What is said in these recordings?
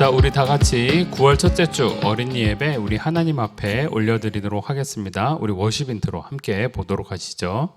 자, 우리 다 같이 9월 첫째 주 어린이 예배 우리 하나님 앞에 올려드리도록 하겠습니다. 우리 워십 인트로 함께 보도록 하시죠.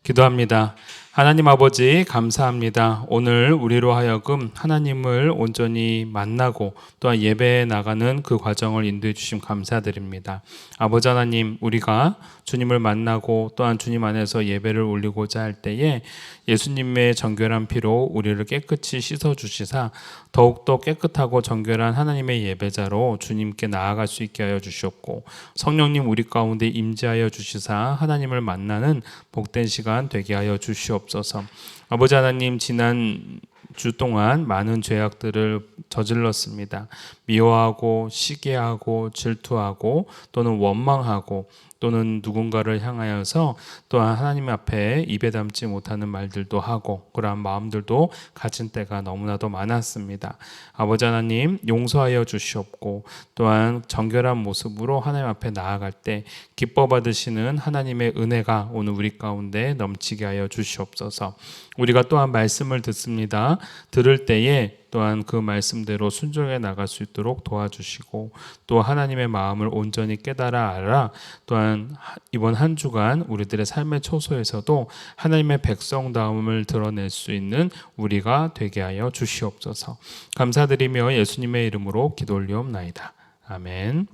기도합니다. 하나님 아버지 감사합니다. 오늘 우리로 하여금 하나님을 온전히 만나고 또한 예배에 나가는 그 과정을 인도해 주심 감사드립니다. 아버지 하나님, 우리가 주님을 만나고 또한 주님 안에서 예배를 올리고자 할 때에 예수님의 정결한 피로 우리를 깨끗이 씻어 주시사 더욱더 깨끗하고 정결한 하나님의 예배자로 주님께 나아갈 수 있게 하여 주셨고, 성령님 우리 가운데 임재하여 주시사 하나님을 만나는 복된 시간 되게 하여 주시옵소서. 아버지 하나님, 지난 주 동안 많은 죄악들을 저질렀습니다. 미워하고 시기하고 질투하고 또는 원망하고 또는 누군가를 향하여서 또한 하나님 앞에 입에 담지 못하는 말들도 하고 그러한 마음들도 가진 때가 너무나도 많았습니다. 아버지 하나님, 용서하여 주시옵고 또한 정결한 모습으로 하나님 앞에 나아갈 때 기뻐 받으시는 하나님의 은혜가 오늘 우리 가운데 넘치게 하여 주시옵소서. 우리가 또한 말씀을 듣습니다. 들을 때에 또한 그 말씀대로 순종해 나갈 수 있도록 도와주시고 또 하나님의 마음을 온전히 깨달아 알아 또한 이번 한 주간 우리들의 삶의 초소에서도 하나님의 백성다움을 드러낼 수 있는 우리가 되게 하여 주시옵소서. 감사드리며 예수님의 이름으로 기도 올리옵나이다. 아멘.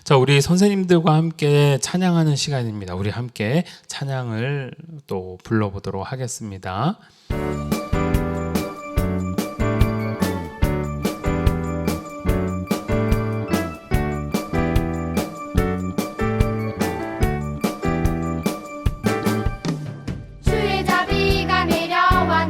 자, 우리 선생님들과 함께 찬양하는 시간입니다. 우리 함께 찬양을 또 불러보도록 하겠습니다. 주의 자비가 내려와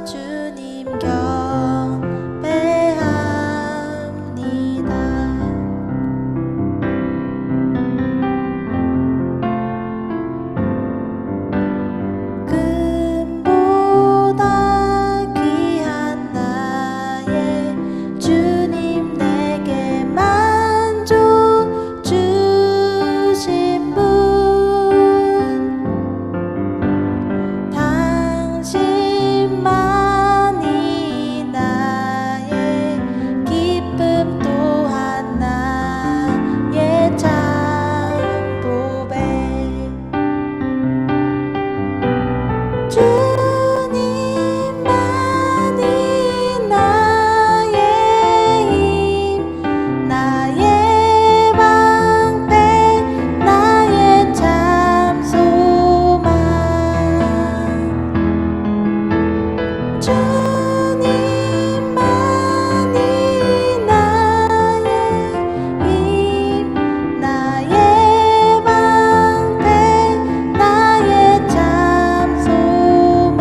주님 경배합니다. 금보다 귀한 나의 주님 내게 만족 주신 분, 당신만이 나의 기쁨 또한 나의 참보배. 주님만이 나의 힘, 나의 방패, 나의 참 소망. 주님만이 나의 힘, 나의 방패, 나의 참 소망.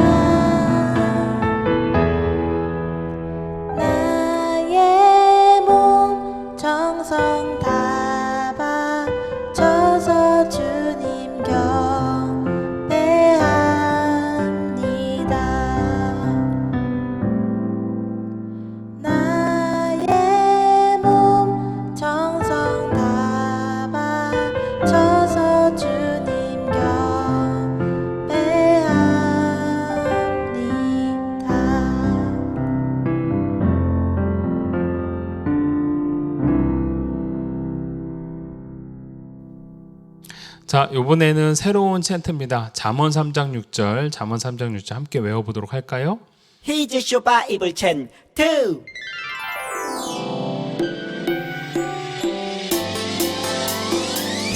나의 몸 정성 다 바쳐서 주님 경배합니다. 나의 몸 정성 다 바쳐서 주님 경배합니다. 자, 이번에는 새로운 챈트입니다. 잠언 3장 6절, 잠언 3장 6절 함께 외워보도록 할까요? 히즈쇼 바이블 챈트.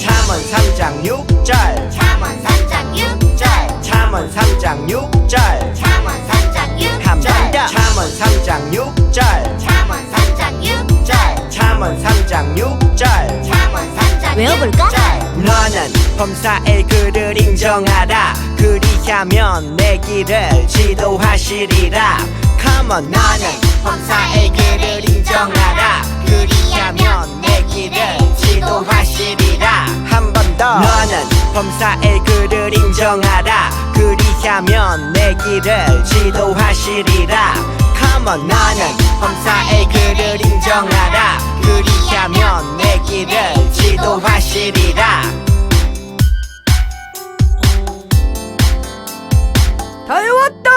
잠언 3장 6절. 잠언 3장 6절 잠언 3장 6절. 잠언 3장 6절 한 번 더. 잠언 3장 6절. 잠언 3장 6절 잠언 3장 6절. 잠언 3장 외워볼까? 6절 너는 범사의 그를 인정하라. 그리하면 내 길을 지도하시리라. Come on. 너는 범사의 그를 인정하라. 그리하면 내 길을 지도하시리라. 한 번 더. 너는 범사의 그를 인정하라. 그리하면 내 길을 지도하시리라. Come on. 너는 범사의 그를 인정하라. 그리하면 내 길을 지도하시리라. 다 외웠다.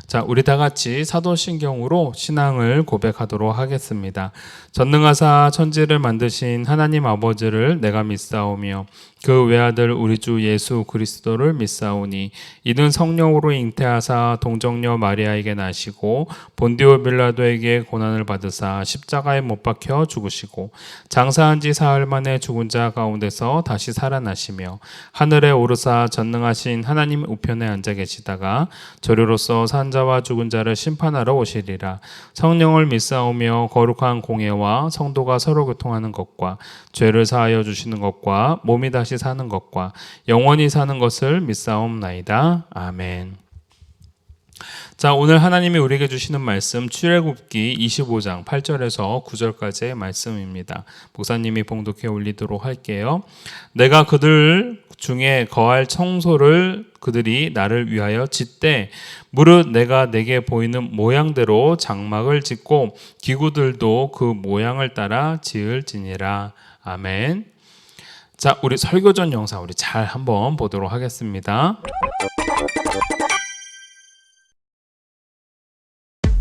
자, 우리 다 같이 사도신경으로 신앙을 고백하도록 하겠습니다. 전능하사 천지를 만드신 하나님 아버지를 내가 믿사오며 그 외아들 우리 주 예수 그리스도를 믿사오니 이는 성령으로 잉태하사 동정녀 마리아에게 나시고 본디오 빌라도에게 고난을 받으사 십자가에 못 박혀 죽으시고 장사한 지 사흘 만에 죽은 자 가운데서 다시 살아나시며 하늘에 오르사 전능하신 하나님 우편에 앉아 계시다가 저리로서 산 자와 죽은 자를 심판하러 오시리라. 성령을 믿사오며 거룩한 공예와 성도가 서로 교통하는 것과 죄를 사하여 주시는 것과 몸이 다시 사는 것과 영원히 사는 것을 믿사옵나이다. 아멘. 자, 오늘 하나님이 우리에게 주시는 말씀 출애굽기 25장 8절에서 9절까지의 말씀입니다. 목사님이 봉독해 올리도록 할게요. 내가 그들 중에 거할 청소를 그들이 나를 위하여 짓되 무릇 내가 내게 보이는 모양대로 장막을 짓고 기구들도 그 모양을 따라 지을지니라. 아멘. 자, 우리 설교전 영상 우리 잘 한번 보도록 하겠습니다.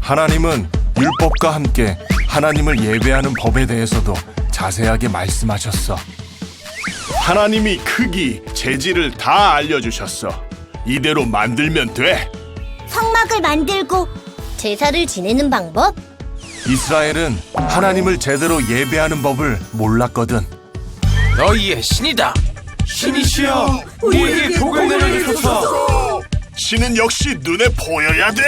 하나님은 율법과 함께 하나님을 예배하는 법에 대해서도 자세하게 말씀하셨어. 하나님이 크기, 재질을 다 알려주셨어. 이대로 만들면 돼. 성막을 만들고 제사를 지내는 방법? 이스라엘은 하나님을 제대로 예배하는 법을 몰랐거든. 너희의 신이다. 신이시여, 우리에게 복을 내려주소서. 신은 역시 눈에 보여야 돼.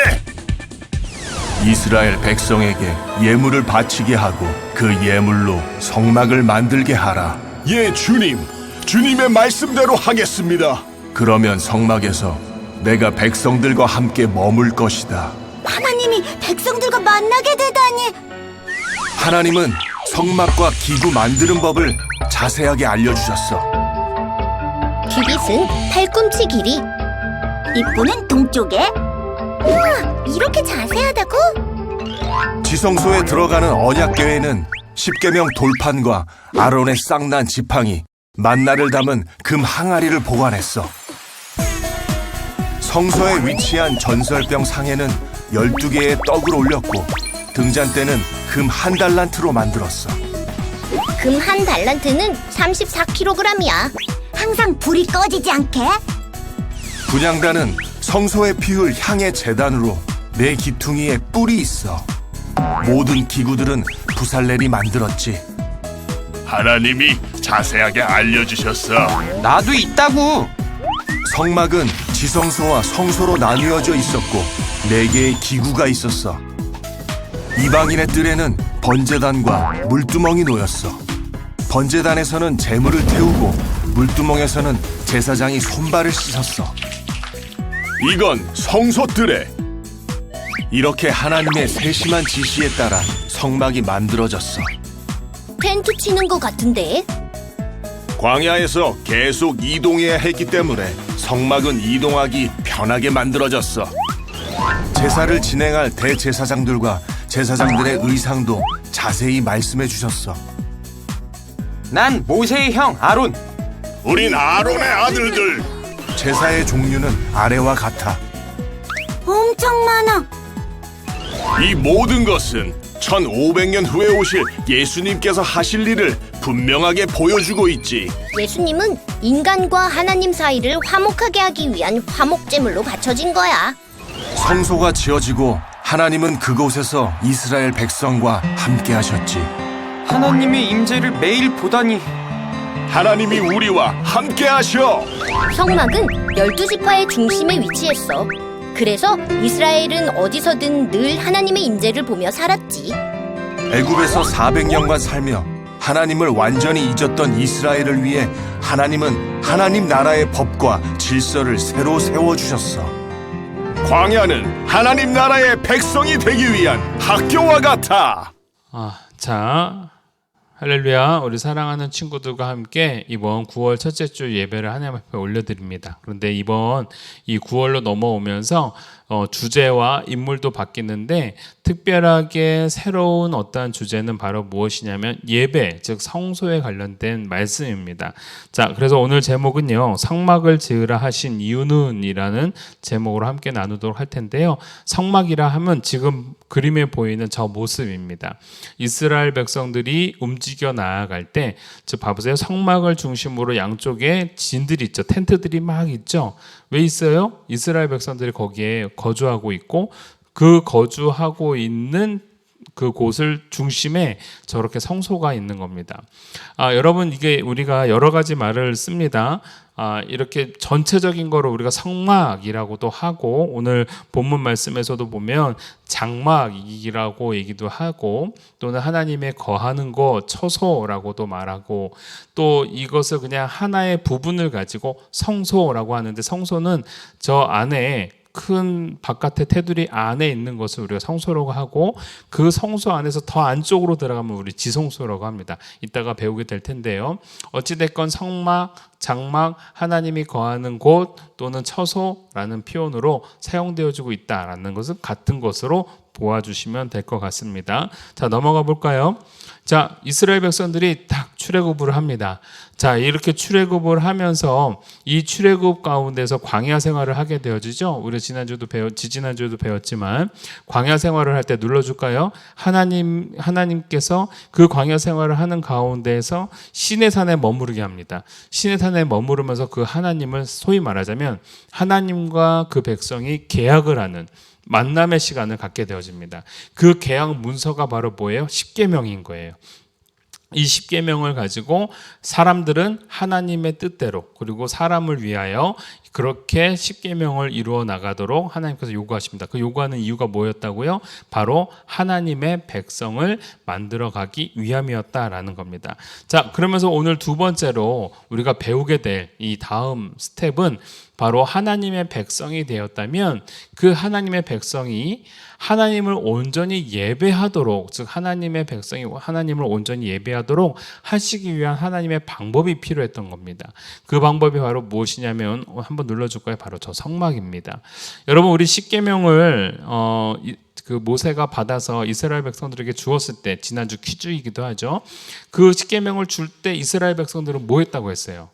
이스라엘 백성에게 예물을 바치게 하고 그 예물로 성막을 만들게 하라. 예, 주님. 주님의 말씀대로 하겠습니다. 그러면 성막에서 내가 백성들과 함께 머물 것이다. 하나님이 백성들과 만나게 되다니. 하나님은 성막과 기구 만드는 법을 자세하게 알려주셨어. 큐빗은 팔꿈치 길이, 입구는 동쪽에. 우와, 이렇게 자세하다고? 지성소에 들어가는 언약궤에는 십계명 돌판과 아론의 쌍난 지팡이, 만나를 담은 금 항아리를 보관했어. 성소에 위치한 전설병 상에는 12개의 떡을 올렸고 등잔대는 금 1달란트로 만들었어. 금 1달란트는 34kg이야. 항상 불이 꺼지지 않게. 분향단은 성소에 피울 향의 제단으로 내 기퉁이에 뿔이 있어. 모든 기구들은 부살렐이 만들었지. 하나님이 자세하게 알려주셨어. 나도 있다고. 성막은 지성소와 성소로 나뉘어져 있었고 4개의 기구가 있었어. 이방인의 뜰에는 번제단과 물두멍이 놓였어. 번제단에서는 제물을 태우고 물두멍에서는 제사장이 손발을 씻었어. 이건 성소뜰에. 이렇게 하나님의 세심한 지시에 따라 성막이 만들어졌어. 텐트 치는 것 같은데? 광야에서 계속 이동해야 했기 때문에 성막은 이동하기 편하게 만들어졌어. 제사를 진행할 대제사장들과 제사장들의 의상도 자세히 말씀해 주셨어. 난 모세의 형 아론. 우린 아론의 아들들. 제사의 종류는 아래와 같아. 엄청 많아. 이 모든 것은 1500년 후에 오실 예수님께서 하실 일을 분명하게 보여주고 있지. 예수님은 인간과 하나님 사이를 화목하게 하기 위한 화목제물로 바쳐진 거야. 성소가 지어지고 하나님은 그곳에서 이스라엘 백성과 함께 하셨지. 하나님의 임재를 매일 보다니. 하나님이 우리와 함께 하셔. 성막은 12지파의 중심에 위치했어. 그래서 이스라엘은 어디서든 늘 하나님의 인재를 보며 살았지. 애굽에서 400년간 살며 하나님을 완전히 잊었던 이스라엘을 위해 하나님은 하나님 나라의 법과 질서를 새로 세워주셨어. 광야는 하나님 나라의 백성이 되기 위한 학교와 같아. 자, 할렐루야. 우리 사랑하는 친구들과 함께 이번 9월 첫째 주 예배를 하나님 앞에 올려드립니다. 그런데 이번 이 9월로 넘어오면서 주제와 인물도 바뀌는데 특별하게 새로운 어떠한 주제는 바로 무엇이냐면 예배, 즉 성소에 관련된 말씀입니다. 자, 그래서 오늘 제목은요, 성막을 지으라 하신 이유는 이라는 제목으로 함께 나누도록 할 텐데요. 성막이라 하면 지금 그림에 보이는 저 모습입니다. 이스라엘 백성들이 움직여 나아갈 때, 즉 봐보세요. 성막을 중심으로 양쪽에 진들이 있죠. 텐트들이 막 있죠. 왜 있어요? 이스라엘 백성들이 거기에 거주하고 있고 그 거주하고 있는 그 곳을 중심에 저렇게 성소가 있는 겁니다. 여러분, 이게 우리가 여러 가지 말을 씁니다. 이렇게 전체적인 거를 우리가 성막이라고도 하고, 오늘 본문 말씀에서도 보면 장막이라고 얘기도 하고, 또는 하나님의 거하는 곳, 처소라고도 말하고, 또 이것을 그냥 하나의 부분을 가지고 성소라고 하는데, 성소는 저 안에 큰 바깥의 테두리 안에 있는 것을 우리가 성소라고 하고, 그 성소 안에서 더 안쪽으로 들어가면 우리 지성소라고 합니다. 이따가 배우게 될 텐데요. 어찌됐건 성막, 장막, 하나님이 거하는 곳 또는 처소라는 표현으로 사용되어지고 있다라는 것은 같은 것으로 보아주시면 될 것 같습니다. 자, 넘어가 볼까요? 자, 이스라엘 백성들이 딱 출애굽을 합니다. 자, 이렇게 출애굽을 하면서 이 출애굽 가운데서 광야 생활을 하게 되어지죠. 우리 지지난주에도 배웠지만 광야 생활을 할 때 눌러줄까요? 하나님께서 그 광야 생활을 하는 가운데에서 시내산에 머무르게 합니다. 시내산에 머무르면서 그 하나님을 소위 말하자면 하나님과 그 백성이 계약을 하는 만남의 시간을 갖게 되어집니다. 그 계약 문서가 바로 뭐예요? 십계명인 거예요. 이 십계명을 가지고 사람들은 하나님의 뜻대로, 그리고 사람을 위하여 그렇게 십계명을 이루어 나가도록 하나님께서 요구하십니다. 그 요구하는 이유가 뭐였다고요? 바로 하나님의 백성을 만들어 가기 위함이었다라는 겁니다. 자, 그러면서 오늘 두 번째로 우리가 배우게 될 이 다음 스텝은 바로 하나님의 백성이 되었다면 그 하나님의 백성이 하나님을 온전히 예배하도록, 즉 하나님의 백성이 하나님을 온전히 예배하도록 하시기 위한 하나님의 방법이 필요했던 겁니다. 그 방법이 바로 무엇이냐면 한번 눌러줄까요? 바로 저 성막입니다. 여러분, 우리 십계명을 그 모세가 받아서 이스라엘 백성들에게 주었을 때, 지난주 퀴즈이기도 하죠. 그 십계명을 줄 때 이스라엘 백성들은 뭐 했다고 했어요?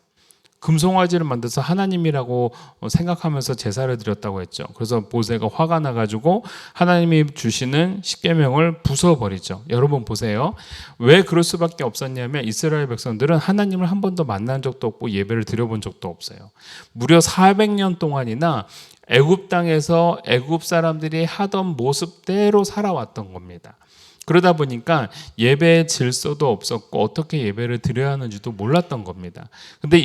금송아지를 만들어서 하나님이라고 생각하면서 제사를 드렸다고 했죠. 그래서 모세가 화가 나가지고 하나님이 주시는 십계명을 부숴버리죠. 여러분 보세요. 왜 그럴 수밖에 없었냐면 이스라엘 백성들은 하나님을 한 번도 만난 적도 없고 예배를 드려본 적도 없어요. 무려 400년 동안이나 애굽 땅에서 애굽 사람들이 하던 모습대로 살아왔던 겁니다. 그러다 보니까 예배의 질서도 없었고 어떻게 예배를 드려야 하는지도 몰랐던 겁니다. 근데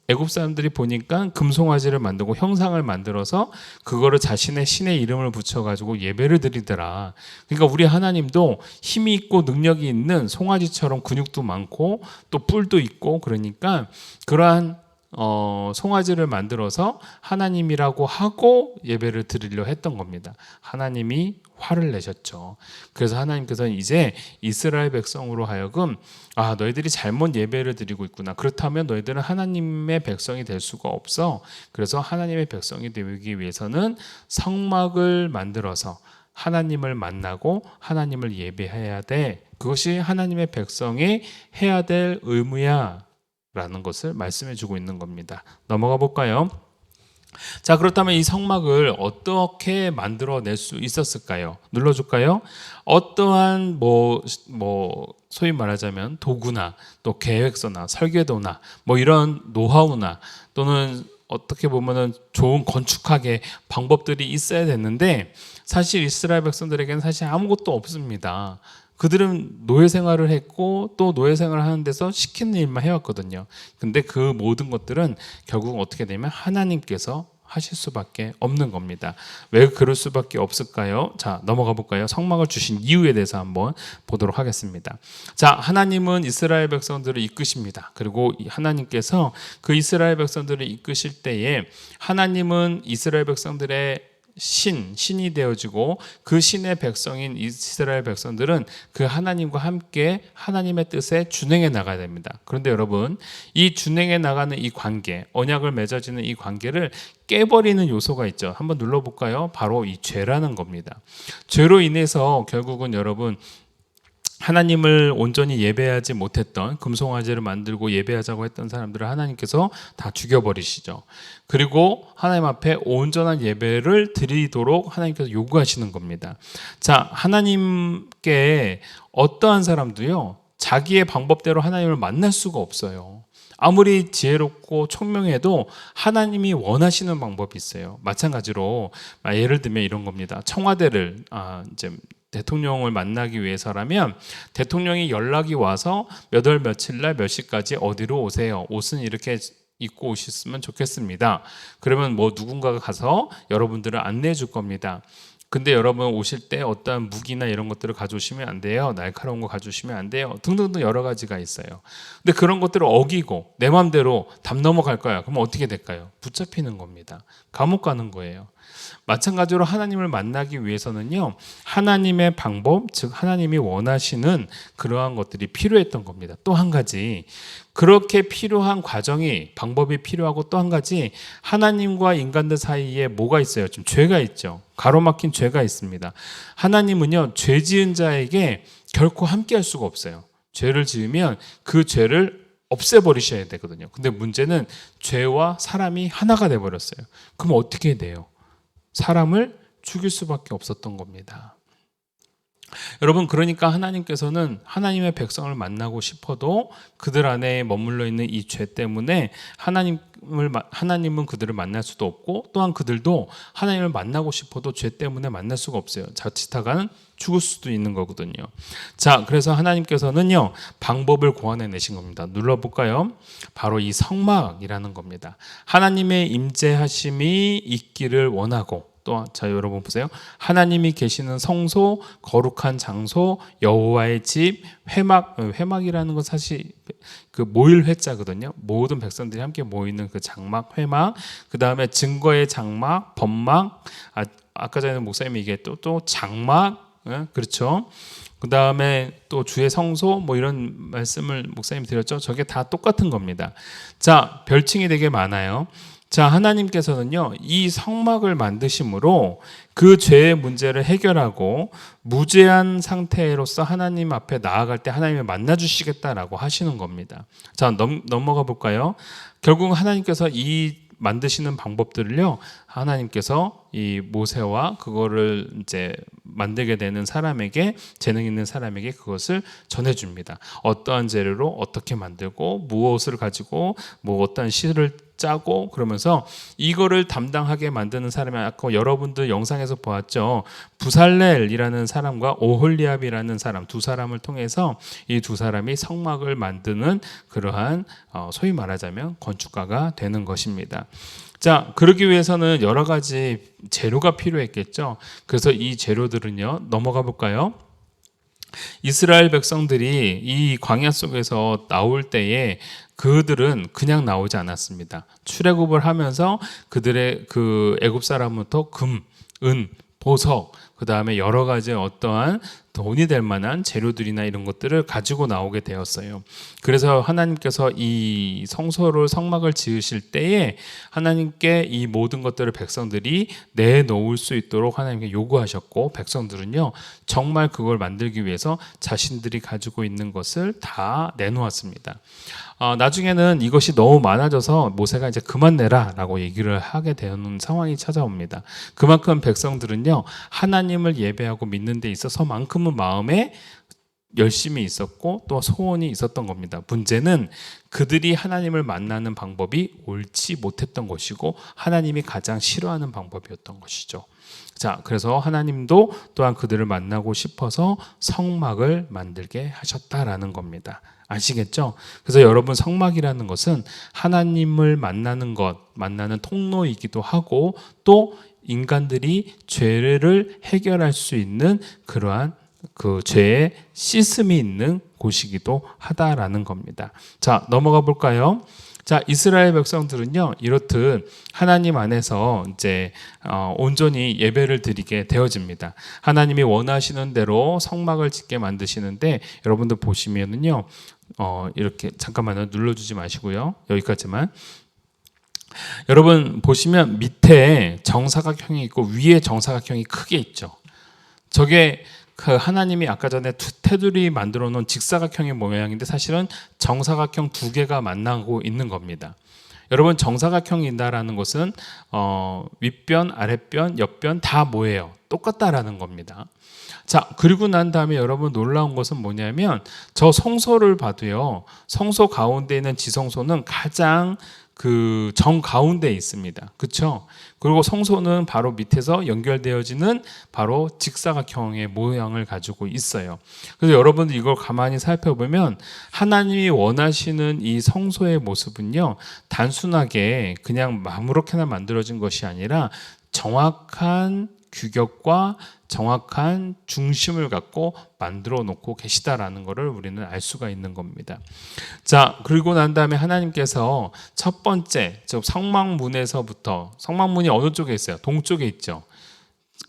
애굽 사람들이 보니까 금송아지를 만들고 형상을 만들어서 그거를 자신의 신의 이름을 붙여가지고 예배를 드리더라. 그러니까 우리 하나님도 힘이 있고 능력이 있는 송아지처럼 근육도 많고 또 뿔도 있고, 그러니까 그러한 송아지를 만들어서 하나님이라고 하고 예배를 드리려 했던 겁니다. 하나님이 화를 내셨죠. 그래서 하나님께서는 이제 이스라엘 백성으로 하여금 너희들이 잘못 예배를 드리고 있구나. 그렇다면 너희들은 하나님의 백성이 될 수가 없어. 그래서 하나님의 백성이 되기 위해서는 성막을 만들어서 하나님을 만나고 하나님을 예배해야 돼. 그것이 하나님의 백성이 해야 될 의무야 라는 것을 말씀해 주고 있는 겁니다. 넘어가 볼까요? 자, 그렇다면 이 성막을 어떻게 만들어낼 수 있었을까요? 눌러줄까요? 어떠한 소위 말하자면 도구나 또 계획서나 설계도나 이런 노하우나 또는 어떻게 보면은 좋은 건축학의 방법들이 있어야 됐는데, 사실 이스라엘 백성들에게는 사실 아무것도 없습니다. 그들은 노예 생활을 했고 또 노예 생활을 하는 데서 시키는 일만 해왔거든요. 근데 그 모든 것들은 결국 어떻게 되면 하나님께서 하실 수밖에 없는 겁니다. 왜 그럴 수밖에 없을까요? 자, 넘어가 볼까요? 성막을 주신 이유에 대해서 한번 보도록 하겠습니다. 자, 하나님은 이스라엘 백성들을 이끄십니다. 그리고 하나님께서 그 이스라엘 백성들을 이끄실 때에 하나님은 이스라엘 백성들의 신이 되어지고 그 신의 백성인 이스라엘 백성들은 그 하나님과 함께 하나님의 뜻에 준행해 나가야 됩니다. 그런데 여러분, 이 준행해 나가는 이 관계, 언약을 맺어지는 이 관계를 깨버리는 요소가 있죠. 한번 눌러볼까요? 바로 이 죄라는 겁니다. 죄로 인해서 결국은 여러분, 하나님을 온전히 예배하지 못했던, 금송아지를 만들고 예배하자고 했던 사람들을 하나님께서 다 죽여버리시죠. 그리고 하나님 앞에 온전한 예배를 드리도록 하나님께서 요구하시는 겁니다. 자, 하나님께 어떠한 사람도요, 자기의 방법대로 하나님을 만날 수가 없어요. 아무리 지혜롭고 총명해도 하나님이 원하시는 방법이 있어요. 마찬가지로 예를 들면 이런 겁니다. 청와대를 이제 대통령을 만나기 위해서라면 대통령이 연락이 와서 몇 월 며칠 날 몇 시까지 어디로 오세요. 옷은 이렇게 입고 오셨으면 좋겠습니다. 그러면 누군가가 가서 여러분들을 안내해 줄 겁니다. 근데 여러분 오실 때 어떠한 무기나 이런 것들을 가져오시면 안 돼요. 날카로운 거 가져오시면 안 돼요. 등등등 여러 가지가 있어요. 근데 그런 것들을 어기고 내 마음대로 담 넘어갈 거야. 그럼 어떻게 될까요? 붙잡히는 겁니다. 감옥 가는 거예요. 마찬가지로 하나님을 만나기 위해서는요, 하나님의 방법, 즉 하나님이 원하시는 그러한 것들이 필요했던 겁니다. 또 한 가지, 그렇게 필요한 과정이, 방법이 필요하고 또 한 가지, 하나님과 인간들 사이에 뭐가 있어요? 좀 죄가 있죠. 가로막힌 죄가 있습니다. 하나님은요, 죄 지은 자에게 결코 함께 할 수가 없어요. 죄를 지으면 그 죄를 없애버리셔야 되거든요. 근데 문제는 죄와 사람이 하나가 돼버렸어요. 그럼 어떻게 돼요? 사람을 죽일 수밖에 없었던 겁니다. 여러분, 그러니까 하나님께서는 하나님의 백성을 만나고 싶어도 그들 안에 머물러 있는 이 죄 때문에 하나님은 그들을 만날 수도 없고, 또한 그들도 하나님을 만나고 싶어도 죄 때문에 만날 수가 없어요. 자칫하면 죽을 수도 있는 거거든요. 자, 그래서 하나님께서는요, 방법을 고안해 내신 겁니다. 눌러볼까요? 바로 이 성막이라는 겁니다. 하나님의 임재하심이 있기를 원하고, 또 자 여러분 보세요. 하나님이 계시는 성소, 거룩한 장소, 여호와의 집, 회막이라는 건 사실 그 모일 회자거든요. 모든 백성들이 함께 모이는 그 장막, 회막. 그 다음에 증거의 장막, 범막. 아까 전에 목사님이 얘기했던 또 장막, 그렇죠. 그 다음에 또 주의 성소 뭐 이런 말씀을 목사님 드렸죠. 저게 다 똑같은 겁니다. 자, 별칭이 되게 많아요. 자, 하나님께서는요, 이 성막을 만드심으로 그 죄의 문제를 해결하고 무죄한 상태로서 하나님 앞에 나아갈 때 하나님을 만나주시겠다라고 하시는 겁니다. 자, 넘어가 볼까요? 결국 하나님께서 이 만드시는 방법들을요, 하나님께서 이 모세와 그거를 이제 만들게 되는 사람에게, 재능 있는 사람에게 그것을 전해줍니다. 어떠한 재료로 어떻게 만들고 무엇을 가지고 뭐 어떠한 실을 짜고 그러면서 이거를 담당하게 만드는 사람이 아까 여러분들 영상에서 보았죠. 부살렐이라는 사람과 오홀리압이라는 사람, 두 사람을 통해서 이 두 사람이 성막을 만드는 그러한 소위 말하자면 건축가가 되는 것입니다. 자, 그러기 위해서는 여러 가지 재료가 필요했겠죠. 그래서 이 재료들은요, 넘어가 볼까요? 이스라엘 백성들이 이 광야 속에서 나올 때에 그들은 그냥 나오지 않았습니다. 출애굽을 하면서 그들의 그 애굽 사람부터 금, 은, 보석, 그 다음에 여러 가지 어떠한 돈이 될 만한 재료들이나 이런 것들을 가지고 나오게 되었어요. 그래서 하나님께서 이 성막을 지으실 때에 하나님께 이 모든 것들을 백성들이 내놓을 수 있도록 하나님께 요구하셨고, 백성들은요 정말 그걸 만들기 위해서 자신들이 가지고 있는 것을 다 내놓았습니다. 나중에는 이것이 너무 많아져서 모세가 이제 그만 내라 라고 얘기를 하게 되는 상황이 찾아옵니다. 그만큼 백성들은요 하나님을 예배하고 믿는 데 있어서만큼은 마음에 열심이 있었고 또 소원이 있었던 겁니다. 문제는 그들이 하나님을 만나는 방법이 옳지 못했던 것이고 하나님이 가장 싫어하는 방법이었던 것이죠. 자, 그래서 하나님도 또한 그들을 만나고 싶어서 성막을 만들게 하셨다라는 겁니다. 아시겠죠? 그래서 여러분, 성막이라는 것은 하나님을 만나는 통로이기도 하고 또 인간들이 죄를 해결할 수 있는 그러한 그 죄의 씻음이 있는 곳이기도 하다라는 겁니다. 자, 넘어가 볼까요? 자, 이스라엘 백성들은요 이렇듯 하나님 안에서 이제 온전히 예배를 드리게 되어집니다. 하나님이 원하시는 대로 성막을 짓게 만드시는데, 여러분들 보시면은요 이렇게 잠깐만요, 눌러주지 마시고요, 여기까지만. 여러분 보시면 밑에 정사각형이 있고 위에 정사각형이 크게 있죠. 저게 그 하나님이 아까 전에 테두리 만들어 놓은 직사각형의 모양인데 사실은 정사각형 두 개가 만나고 있는 겁니다. 여러분, 정사각형이 있다라는 것은 윗변, 아랫변, 옆변 다 뭐예요? 똑같다라는 겁니다. 자, 그리고 난 다음에 여러분 놀라운 것은 뭐냐면 저 성소를 봐도요, 성소 가운데 있는 지성소는 가장 그 정 가운데에 있습니다. 그렇죠? 그리고 성소는 바로 밑에서 연결되어지는 바로 직사각형의 모양을 가지고 있어요. 그래서 여러분들 이걸 가만히 살펴보면 하나님이 원하시는 이 성소의 모습은요, 단순하게 그냥 아무렇게나 만들어진 것이 아니라 정확한 규격과 정확한 중심을 갖고 만들어 놓고 계시다라는 것을 우리는 알 수가 있는 겁니다. 자, 그리고 난 다음에 하나님께서 첫 번째, 즉 성막문에서부터, 성막문이 어느 쪽에 있어요? 동쪽에 있죠.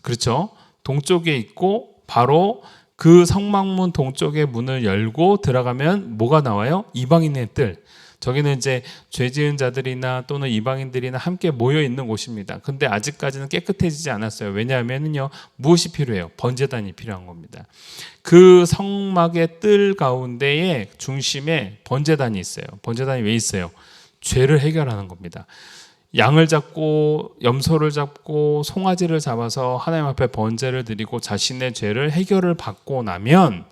그렇죠? 동쪽에 있고 바로 그 성막문 동쪽의 문을 열고 들어가면 뭐가 나와요? 이방인의 뜰. 저기는 이제 죄 지은 자들이나 또는 이방인들이나 함께 모여 있는 곳입니다. 근데 아직까지는 깨끗해지지 않았어요. 왜냐하면요, 무엇이 필요해요? 번제단이 필요한 겁니다. 그 성막의 뜰 가운데에 중심에 번제단이 있어요. 번제단이 왜 있어요? 죄를 해결하는 겁니다. 양을 잡고 염소를 잡고 송아지를 잡아서 하나님 앞에 번제를 드리고 자신의 죄를 해결을 받고 나면,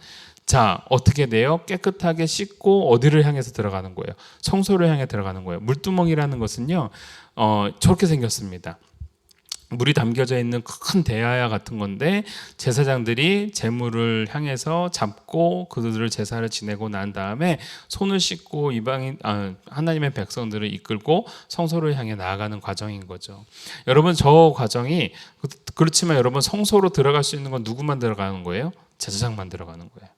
자, 어떻게 돼요? 깨끗하게 씻고 어디를 향해서 들어가는 거예요? 성소를 향해 들어가는 거예요. 물두멍이라는 것은요 저렇게 생겼습니다. 물이 담겨져 있는 큰 대야야 같은 건데 제사장들이 제물을 향해서 잡고 그들을 제사를 지내고 난 다음에 손을 씻고 하나님의 백성들을 이끌고 성소를 향해 나아가는 과정인 거죠. 여러분 저 과정이 그렇지만 여러분 성소로 들어갈 수 있는 건 누구만 들어가는 거예요? 제사장만 들어가는 거예요.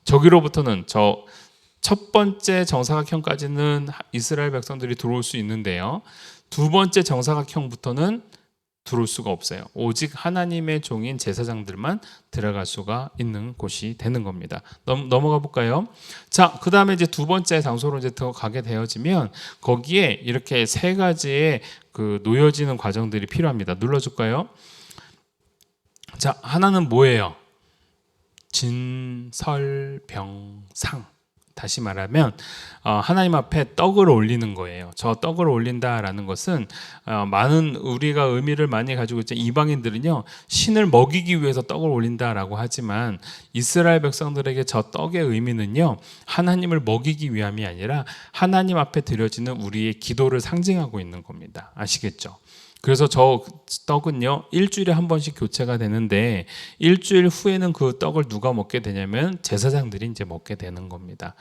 저기로부터는 저 첫 번째 정사각형까지는 이스라엘 백성들이 들어올 수 있는데요. 두 번째 정사각형부터는 들어올 수가 없어요. 오직 하나님의 종인 제사장들만 들어갈 수가 있는 곳이 되는 겁니다. 넘어가 볼까요? 자, 그 다음에 이제 두 번째 장소로 이제 더 가게 되어지면 거기에 이렇게 세 가지의 그 놓여지는 과정들이 필요합니다. 눌러줄까요? 자, 하나는 뭐예요? 진설병상. 다시 말하면 하나님 앞에 떡을 올리는 거예요. 저 떡을 올린다라는 것은 많은 우리가 의미를 많이 가지고 있죠. 이방인들은요 신을 먹이기 위해서 떡을 올린다라고 하지만 이스라엘 백성들에게 저 떡의 의미는요 하나님을 먹이기 위함이 아니라 하나님 앞에 드려지는 우리의 기도를 상징하고 있는 겁니다. 아시겠죠? 그래서 저 떡은요 일주일에 한 번씩 교체가 되는데 일주일 후에는 그 떡을 누가 먹게 되냐면 제사장들이 이제 먹게 되는 겁니다.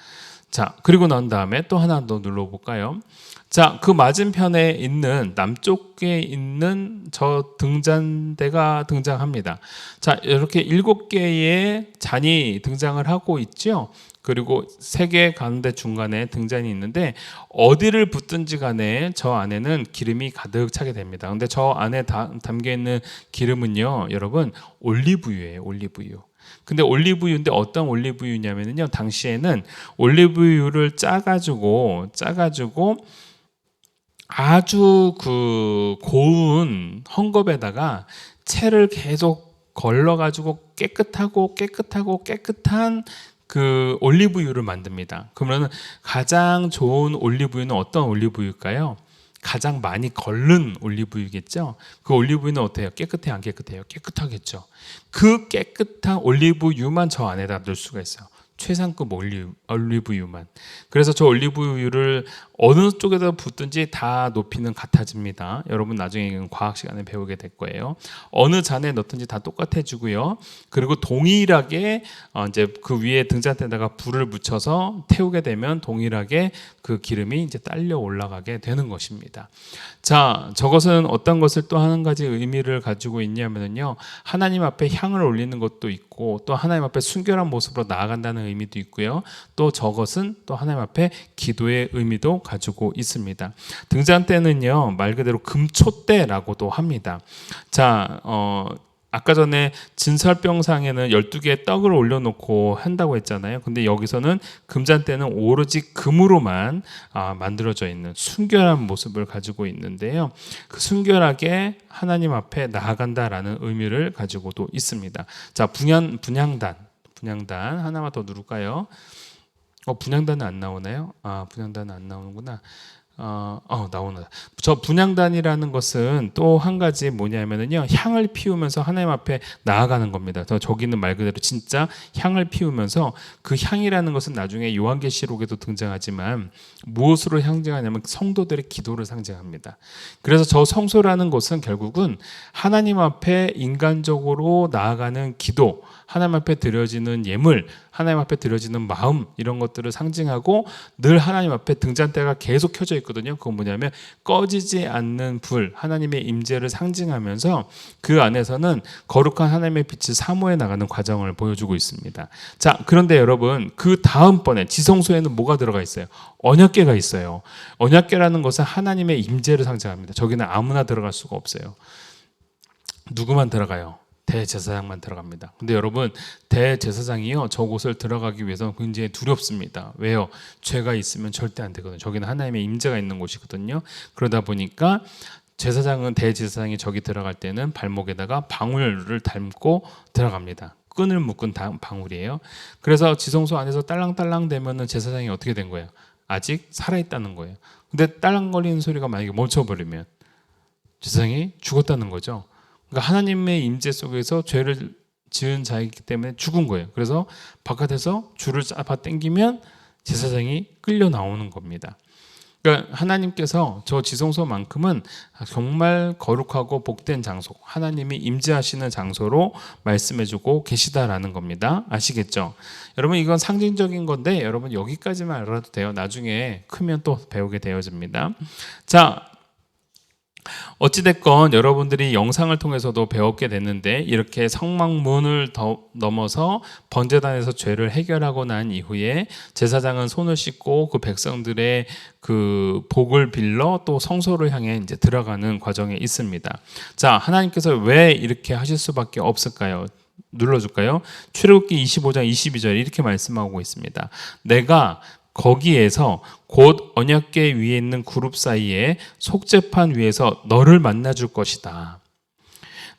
자, 그리고 난 다음에 또 하나 더 눌러볼까요? 자, 그 맞은편에 있는 남쪽에 있는 저 등잔대가 등장합니다. 자, 이렇게 7개의 잔이 등장을 하고 있죠. 그리고 3개 가운데 중간에 등잔이 있는데 어디를 붓든지 간에 저 안에는 기름이 가득 차게 됩니다. 근데 저 안에 담겨 있는 기름은요, 여러분 올리브유예요. 올리브유. 근데 올리브유인데 어떤 올리브유냐면요, 당시에는 올리브유를 짜가지고 아주 그 고운 헝겊에다가 채를 계속 걸러가지고 깨끗한 그 올리브유를 만듭니다. 그러면 가장 좋은 올리브유는 어떤 올리브유일까요? 가장 많이 걸른 올리브유겠죠. 그 올리브유는 어때요? 깨끗해요? 안 깨끗해요? 깨끗하겠죠. 그 깨끗한 올리브유만 저 안에다 넣을 수가 있어요. 최상급 올리브유만. 그래서 저 올리브유를 어느 쪽에다 붓든지 다 높이는 같아집니다. 여러분 나중에 과학 시간에 배우게 될 거예요. 어느 잔에 넣든지 다 똑같아지고요. 그리고 동일하게 이제 그 위에 등잔대에다가 불을 붙여서 태우게 되면 동일하게 그 기름이 이제 딸려 올라가게 되는 것입니다. 자, 저것은 어떤 것을 또 한 가지 의미를 가지고 있냐면요, 하나님 앞에 향을 올리는 것도 있고 또 하나님 앞에 순결한 모습으로 나아간다는 의미도 있고요. 또 저것은 또 하나님 앞에 기도의 의미도 가지고 있습니다. 등잔대는요 말 그대로 금촛대라고도 합니다. 자, 아까 전에 진설병상에는 12개의 떡을 올려놓고 한다고 했잖아요. 근데 여기서는 금잔대는 오로지 금으로만 만들어져 있는 순결한 모습을 가지고 있는데요. 그 순결하게 하나님 앞에 나아간다라는 의미를 가지고도 있습니다. 자, 분향단 하나만 더 누를까요? 분향단은 안 나오나요? 분향단은 안 나오는구나. 나오나. 저 분향단이라는 것은 또 한 가지 뭐냐면은요, 향을 피우면서 하나님 앞에 나아가는 겁니다. 저기는 말 그대로 진짜 향을 피우면서 그 향이라는 것은 나중에 요한계시록에도 등장하지만 무엇으로 상징하냐면 성도들의 기도를 상징합니다. 그래서 저 성소라는 것은 결국은 하나님 앞에 인간적으로 나아가는 기도, 하나님 앞에 드려지는 예물, 하나님 앞에 드려지는 마음, 이런 것들을 상징하고 늘 하나님 앞에 등잔대가 계속 켜져 있거든요. 그건 뭐냐면 꺼지지 않는 불, 하나님의 임재를 상징하면서 그 안에서는 거룩한 하나님의 빛이 사모해 나가는 과정을 보여주고 있습니다. 자, 그런데 여러분, 그 다음번에 지성소에는 뭐가 들어가 있어요? 언약궤가 있어요. 언약궤라는 것은 하나님의 임재를 상징합니다. 저기는 아무나 들어갈 수가 없어요. 누구만 들어가요? 대제사장만 들어갑니다. 근데 여러분, 대제사장이요 저곳을 들어가기 위해서 굉장히 두렵습니다. 왜요? 죄가 있으면 절대 안 되거든요. 저기는 하나님의 임재가 있는 곳이거든요. 그러다 보니까 대제사장이 저기 들어갈 때는 발목에다가 방울을 담고 들어갑니다. 끈을 묶은 방울이에요. 그래서 지성소 안에서 딸랑딸랑 되면은 제사장이 어떻게 된 거예요? 아직 살아있다는 거예요. 근데 딸랑거리는 소리가 만약에 멈춰버리면 제사장이 죽었다는 거죠. 그러니까 하나님의 임재 속에서 죄를 지은 자이기 때문에 죽은 거예요. 그래서 바깥에서 줄을 잡아 당기면 제사장이 끌려 나오는 겁니다. 그러니까 하나님께서 저 지성소만큼은 정말 거룩하고 복된 장소, 하나님이 임재하시는 장소로 말씀해주고 계시다라는 겁니다. 아시겠죠? 여러분 이건 상징적인 건데 여러분 여기까지만 알아도 돼요. 나중에 크면 또 배우게 되어집니다. 자, 어찌됐건 여러분들이 영상을 통해서도 배웠게 됐는데 이렇게 성막문을 넘어서 번제단에서 죄를 해결하고 난 이후에 제사장은 손을 씻고 그 백성들의 그 복을 빌러 또 성소를 향해 이제 들어가는 과정에 있습니다. 자, 하나님께서 왜 이렇게 하실 수밖에 없을까요? 눌러줄까요? 출애굽기 25장 22절 이렇게 말씀하고 있습니다. 내가 거기에서 곧 언약궤 위에 있는 그룹 사이에 속죄판 위에서 너를 만나줄 것이다.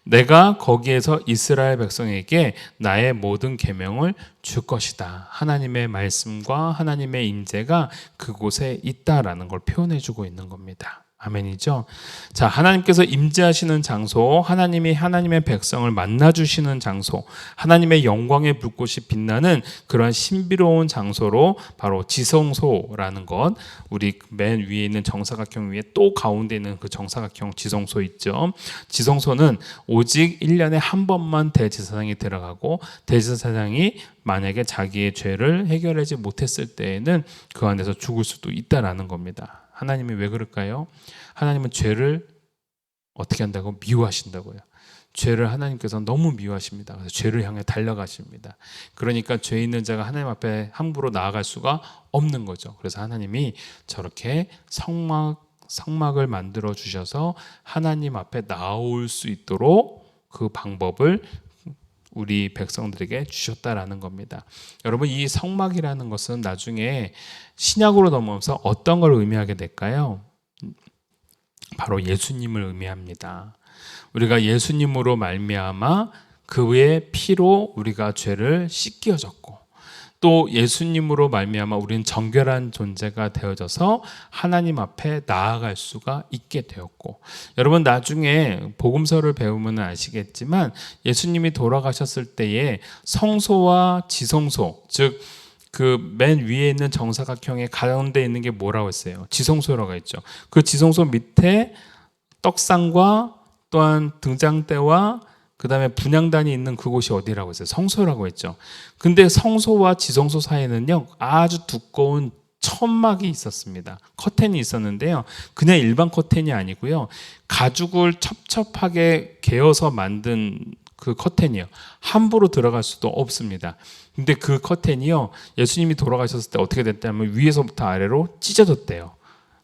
내가 거기에서 이스라엘 백성에게 나의 모든 계명을 줄 것이다. 하나님의 말씀과 하나님의 임재가 그곳에 있다라는 걸 표현해주고 있는 겁니다. 아멘이죠. 자, 하나님께서 임재하시는 장소, 하나님이 하나님의 백성을 만나주시는 장소, 하나님의 영광의 불꽃이 빛나는 그러한 신비로운 장소로 바로 지성소라는 것, 우리 맨 위에 있는 정사각형 위에 또 가운데 있는 그 정사각형 지성소 있죠. 지성소는 오직 1년에 한 번만 대제사장이 들어가고 대제사장이 만약에 자기의 죄를 해결하지 못했을 때에는 그 안에서 죽을 수도 있다라는 겁니다. 하나님이 왜 그럴까요? 하나님은 죄를 어떻게 한다고? 미워하신다고요. 죄를 하나님께서 너무 미워하십니다. 그래서 죄를 향해 달려가십니다. 그러니까 죄 있는 자가 하나님 앞에 함부로 나아갈 수가 없는 거죠. 그래서 하나님이 저렇게 성막을 만들어 주셔서 하나님 앞에 나올 수 있도록 그 방법을 우리 백성들에게 주셨다라는 겁니다. 여러분 이 성막이라는 것은 나중에 신약으로 넘어오면서 어떤 걸 의미하게 될까요? 바로 예수님을 의미합니다. 우리가 예수님으로 말미암아 그의 피로 우리가 죄를 씻겨졌고 또 예수님으로 말미암아 우리는 정결한 존재가 되어져서 하나님 앞에 나아갈 수가 있게 되었고, 여러분 나중에 복음서를 배우면 아시겠지만 예수님이 돌아가셨을 때에 성소와 지성소, 즉 그 맨 위에 있는 정사각형의 가운데 있는 게 뭐라고 했어요? 지성소라고 했죠. 그 지성소 밑에 떡상과 또한 등잔대와 그 다음에 분향단이 있는 그곳이 어디라고 했어요? 성소라고 했죠. 근데 성소와 지성소 사이에는요 아주 두꺼운 천막이 있었습니다. 커튼이 있었는데요, 그냥 일반 커튼이 아니고요, 가죽을 첩첩하게 개어서 만든 그 커튼이요, 함부로 들어갈 수도 없습니다. 근데 그 커튼이요 예수님이 돌아가셨을 때 어떻게 됐다면 위에서부터 아래로 찢어졌대요.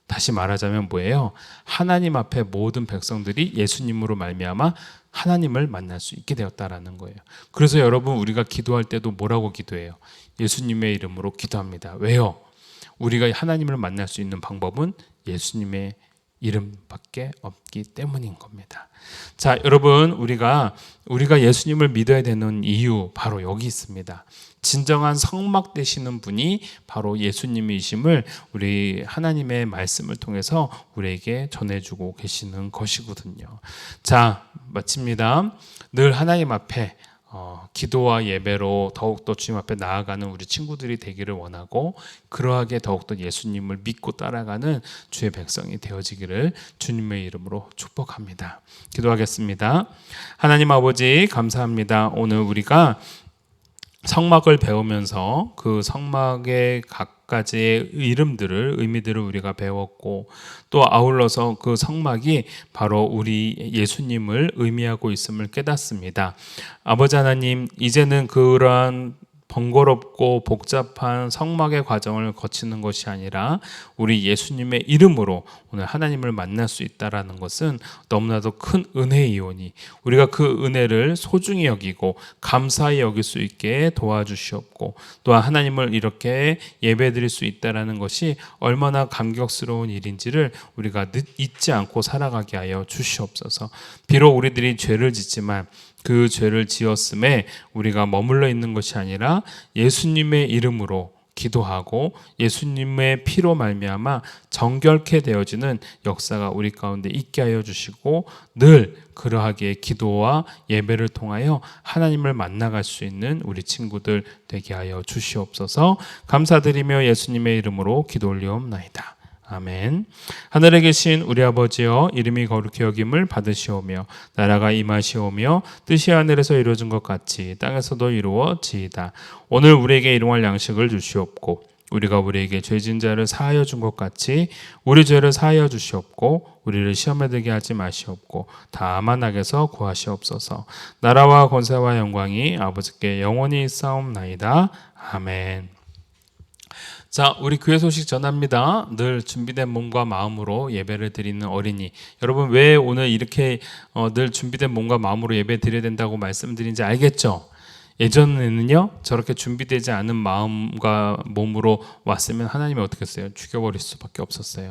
다시 말하자면 뭐예요? 하나님 앞에 모든 백성들이 예수님으로 말미암아 하나님을 만날 수 있게 되었다라는 거예요. 그래서 여러분 우리가 기도할 때도 뭐라고 기도해요? 예수님의 이름으로 기도합니다. 왜요? 우리가 하나님을 만날 수 있는 방법은 예수님의 이름밖에 없기 때문인 겁니다. 자, 여러분 우리가 예수님을 믿어야 되는 이유 바로 여기 있습니다. 진정한 성막 되시는 분이 바로 예수님이심을 우리 하나님의 말씀을 통해서 우리에게 전해주고 계시는 것이거든요. 자, 마칩니다. 늘 하나님 앞에 기도와 예배로 더욱더 주님 앞에 나아가는 우리 친구들이 되기를 원하고, 그러하게 더욱더 예수님을 믿고 따라가는 주의 백성이 되어지기를 주님의 이름으로 축복합니다. 기도하겠습니다. 하나님 아버지 감사합니다. 오늘 우리가 성막을 배우면서 그 성막의 각가지의 이름들을, 의미들을 우리가 배웠고, 또 아울러서 그 성막이 바로 우리 예수님을 의미하고 있음을 깨닫습니다. 아버지 하나님, 이제는 그러한 번거롭고 복잡한 성막의 과정을 거치는 것이 아니라 우리 예수님의 이름으로 오늘 하나님을 만날 수 있다는 것은 너무나도 큰 은혜이오니 우리가 그 은혜를 소중히 여기고 감사히 여길 수 있게 도와주시옵고, 또한 하나님을 이렇게 예배드릴 수 있다는 것이 얼마나 감격스러운 일인지를 우리가 잊지 않고 살아가게 하여 주시옵소서. 비록 우리들이 죄를 짓지만 그 죄를 지었음에 우리가 머물러 있는 것이 아니라 예수님의 이름으로 기도하고 예수님의 피로 말미암아 정결케 되어지는 역사가 우리 가운데 있게 하여 주시고, 늘 그러하게 기도와 예배를 통하여 하나님을 만나갈 수 있는 우리 친구들 되게 하여 주시옵소서. 감사드리며 예수님의 이름으로 기도 올리옵나이다. 아멘. 하늘에 계신 우리 아버지여, 이름이 거룩히 여김을 받으시오며 나라가 임하시오며 뜻이 하늘에서 이루어진 것 같이 땅에서도 이루어지이다. 오늘 우리에게 일용할 양식을 주시옵고 우리가 우리에게 죄진 자를 사하여 준 것 같이 우리 죄를 사하여 주시옵고 우리를 시험에 들게 하지 마시옵고 다만 악에서 구하시옵소서. 나라와 권세와 영광이 아버지께 영원히 있사옵나이다. 아멘. 자, 우리 교회 소식 전합니다. 늘 준비된 몸과 마음으로 예배를 드리는 어린이. 여러분, 왜 오늘 이렇게 늘 준비된 몸과 마음으로 예배 드려야 된다고 말씀드린지 알겠죠? 예전에는요, 저렇게 준비되지 않은 마음과 몸으로 왔으면 하나님이 어떻게 했어요? 죽여버릴 수밖에 없었어요.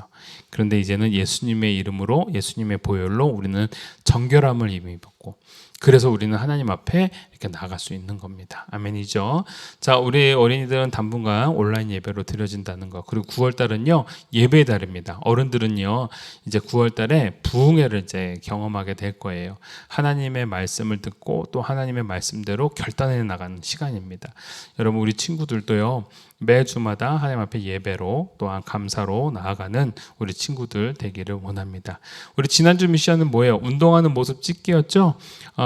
그런데 이제는 예수님의 이름으로, 예수님의 보혈로 우리는 정결함을 이미 입었고, 그래서 우리는 하나님 앞에 이렇게 나아갈 수 있는 겁니다. 아멘이죠. 자, 우리 어린이들은 당분간 온라인 예배로 드려진다는 거. 그리고 9월 달은요, 예배의 달입니다. 어른들은요, 이제 9월 달에 부흥회를 이제 경험하게 될 거예요. 하나님의 말씀을 듣고 또 하나님의 말씀대로 결단해 나가는 시간입니다. 여러분, 우리 친구들도요, 매주마다 하나님 앞에 예배로 또한 감사로 나아가는 우리 친구들 되기를 원합니다. 우리 지난주 미션은 뭐예요? 운동하는 모습 찍기였죠.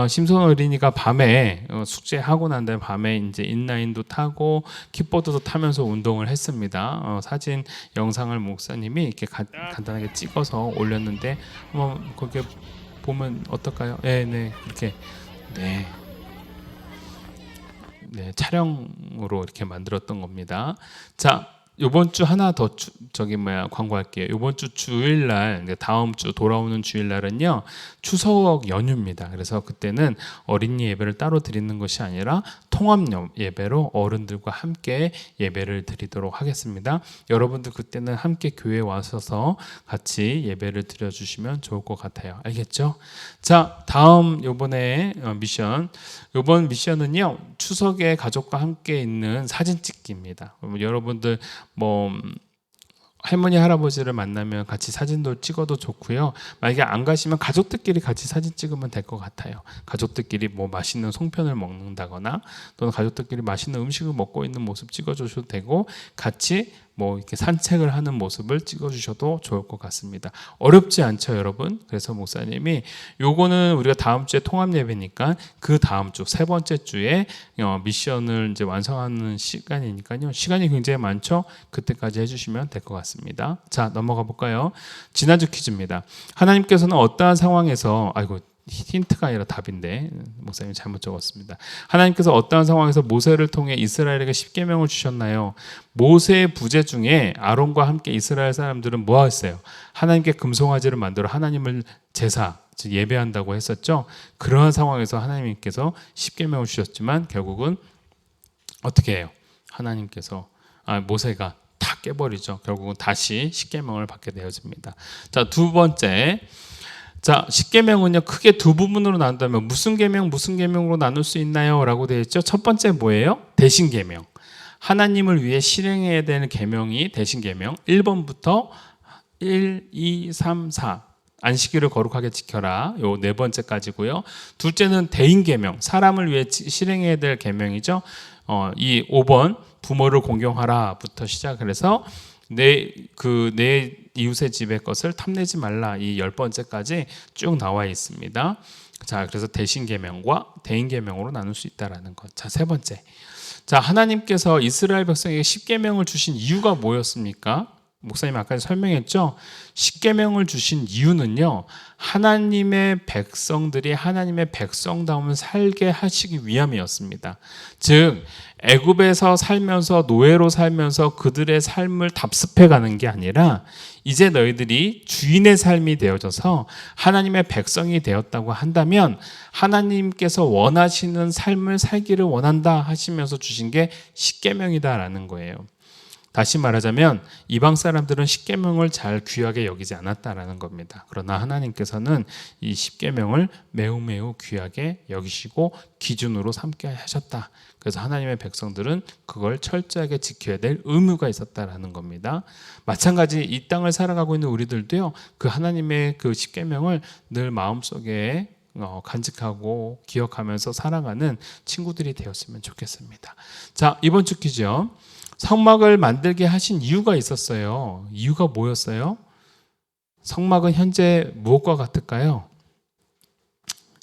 심선 어린이가 밤에 숙제하고 난 다음에 밤에 이제 인라인도 타고 킥보드도 타면서 운동을 했습니다. 사진 영상을 목사님이 이렇게 간단하게 찍어서 올렸는데 한번 거기에 보면 어떨까요? 네, 이렇게 네. 네, 촬영으로 이렇게 만들었던 겁니다. 자, 이번 주 하나 더 광고할게요. 이번 주 주일날, 다음 주 돌아오는 주일날은요, 추석 연휴입니다. 그래서 그때는 어린이 예배를 따로 드리는 것이 아니라 통합 예배로 어른들과 함께 예배를 드리도록 하겠습니다. 여러분들 그때는 함께 교회에 와셔서 같이 예배를 드려주시면 좋을 것 같아요. 알겠죠? 자, 다음 요번에 미션. 요번 미션은요, 추석에 가족과 함께 있는 사진 찍기입니다. 여러분들 할머니 할아버지를 만나면 같이 사진도 찍어도 좋고요. 만약에 안 가시면 가족들끼리 같이 사진 찍으면 될 것 같아요. 가족들끼리 맛있는 송편을 먹는다거나 또는 가족들끼리 맛있는 음식을 먹고 있는 모습 찍어주셔도 되고 같이 이렇게 산책을 하는 모습을 찍어주셔도 좋을 것 같습니다. 어렵지 않죠, 여러분? 그래서 목사님이 요거는 우리가 다음 주에 통합 예배니까 그 다음 주 세 번째 주에 미션을 이제 완성하는 시간이니까요. 시간이 굉장히 많죠? 그때까지 해주시면 될 것 같습니다. 자, 넘어가 볼까요? 지난주 퀴즈입니다. 하나님께서는 어떠한 상황에서 힌트가 아니라 답인데 목사님이 잘못 적었습니다. 하나님께서 어떠한 상황에서 모세를 통해 이스라엘에게 십계명을 주셨나요? 모세의 부재 중에 아론과 함께 이스라엘 사람들은 뭐 했어요? 하나님께 금송아지를 만들어 하나님을 제사, 즉 예배한다고 했었죠. 그러한 상황에서 하나님께서 십계명을 주셨지만 결국은 어떻게 해요? 모세가 다 깨버리죠. 결국은 다시 십계명을 받게 되어집니다. 자, 두 번째. 자, 십계명은요, 크게 두 부분으로 나눈다면 무슨 계명으로 나눌 수 있나요? 라고 되어 있죠. 첫 번째 뭐예요? 대신 계명. 하나님을 위해 실행해야 되는 계명이 대신 계명. 1번부터 1, 2, 3, 4. 안식일을 거룩하게 지켜라. 요 네 번째까지고요. 둘째는 대인 계명. 사람을 위해 실행해야 될 계명이죠. 이 5번 부모를 공경하라부터 시작을 해서 내 이웃의 집의 것을 탐내지 말라, 이 10번째까지 쭉 나와 있습니다. 자, 그래서 대신 계명과 대인 계명으로 나눌 수 있다라는 것. 자, 세 번째. 자, 하나님께서 이스라엘 백성에게 십계명을 주신 이유가 뭐였습니까? 목사님 아까 설명했죠. 십계명을 주신 이유는요, 하나님의 백성들이 하나님의 백성다움을 살게 하시기 위함이었습니다. 즉 애굽에서 살면서 노예로 살면서 그들의 삶을 답습해가는 게 아니라 이제 너희들이 주인의 삶이 되어져서 하나님의 백성이 되었다고 한다면 하나님께서 원하시는 삶을 살기를 원한다 하시면서 주신 게 십계명이다라는 거예요. 다시 말하자면 이방 사람들은 십계명을 잘 귀하게 여기지 않았다라는 겁니다. 그러나 하나님께서는 이 십계명을 매우 귀하게 여기시고 기준으로 삼게 하셨다. 그래서 하나님의 백성들은 그걸 철저하게 지켜야 될 의무가 있었다라는 겁니다. 마찬가지 이 땅을 살아가고 있는 우리들도요, 그 하나님의 그 십계명을 늘 마음속에 간직하고 기억하면서 살아가는 친구들이 되었으면 좋겠습니다. 자, 이번 주 퀴즈요. 성막을 만들게 하신 이유가 있었어요. 이유가 뭐였어요? 성막은 현재 무엇과 같을까요?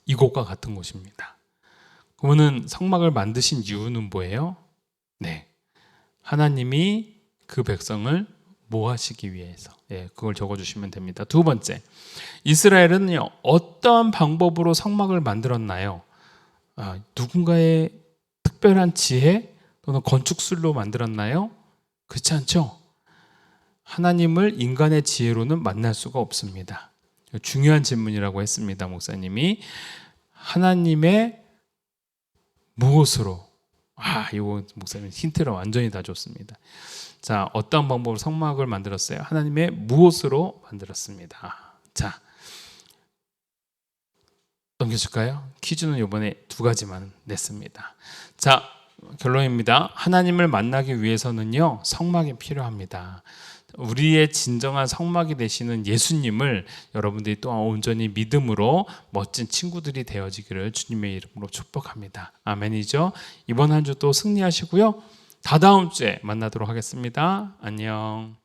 이곳과 같은 곳입니다. 그러면 성막을 만드신 이유는 뭐예요? 네, 하나님이 그 백성을 모하시기 위해서. 그걸 적어주시면 됩니다. 두 번째, 이스라엘은요, 어떠한 방법으로 성막을 만들었나요? 누군가의 특별한 지혜 또는 건축술로 만들었나요? 그렇지 않죠? 하나님을 인간의 지혜로는 만날 수가 없습니다. 중요한 질문이라고 했습니다. 목사님이. 하나님의 무엇으로? 이거 목사님 힌트를 완전히 다 줬습니다. 자, 어떤 방법으로 성막을 만들었어요? 하나님의 무엇으로 만들었습니다. 자, 넘겨줄까요? 퀴즈는 이번에 2가지만 냈습니다. 자, 결론입니다. 하나님을 만나기 위해서는요, 성막이 필요합니다. 우리의 진정한 성막이 되시는 예수님을 여러분들이 또한 온전히 믿음으로 멋진 친구들이 되어지기를 주님의 이름으로 축복합니다. 아멘이죠? 이번 한 주 또 승리하시고요. 다다음 주에 만나도록 하겠습니다. 안녕.